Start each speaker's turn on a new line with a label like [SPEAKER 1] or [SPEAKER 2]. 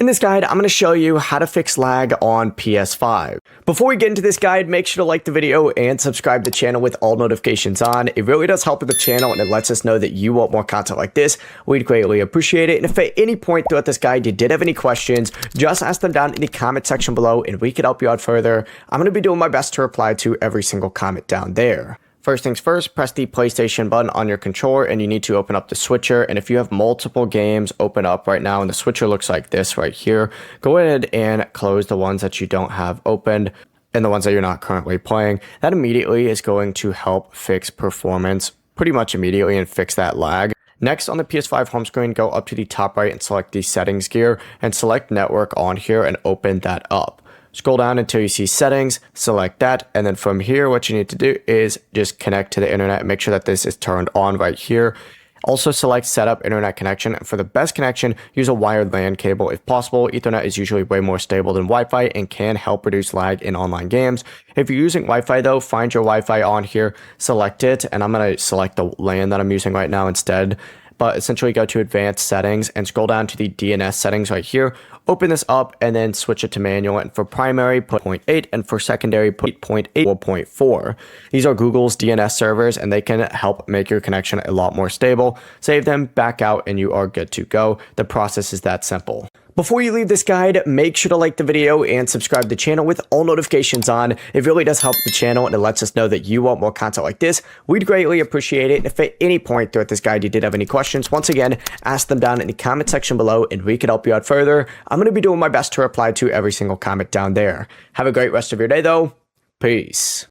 [SPEAKER 1] In this guide, I'm going to show you how to fix lag on PS5. Before we get into this guide, make sure to like the video and subscribe to the channel with all notifications on. It really does help with the channel and it lets us know that you want more content like this. We'd greatly appreciate it. And if at any point throughout this guide you did have any questions, just ask them down in the comment section below and we could help you out further. I'm going to be doing my best to reply to every single comment down there. First things first, press the PlayStation button on your controller and you need to open up the switcher. And if you have multiple games open up right now and the switcher looks like this right here, go ahead and close the ones that you don't have opened and the ones that you're not currently playing. That immediately is going to help fix performance pretty much immediately and fix that lag. Next, on the PS5 home screen, go up to the top right and select the settings gear and select network on here and open that up. Scroll down until you see settings, select that, and then from here, what you need to do is just connect to the internet. Make sure that this is turned on right here. Also select setup internet connection. For the best connection, use a wired LAN cable if possible. Ethernet is usually way more stable than Wi-Fi and can help reduce lag in online games. If you're using Wi-Fi though, find your Wi-Fi on here, select it, and I'm going to select the LAN that I'm using right now instead. But essentially go to advanced settings and scroll down to the DNS settings right here. Open this up and then switch it to manual. And for primary, put 0.8 and for secondary, put 0.8 or 0.4. These are Google's DNS servers and they can help make your connection a lot more stable. Save them, back out, and you are good to go. The process is that simple. Before you leave this guide, make sure to like the video and subscribe to the channel with all notifications on. It really does help the channel and it lets us know that you want more content like this. We'd greatly appreciate it. If at any point throughout this guide you did have any questions, once again, ask them down in the comment section below and we could help you out further. I'm going to be doing my best to reply to every single comment down there. Have a great rest of your day though. Peace.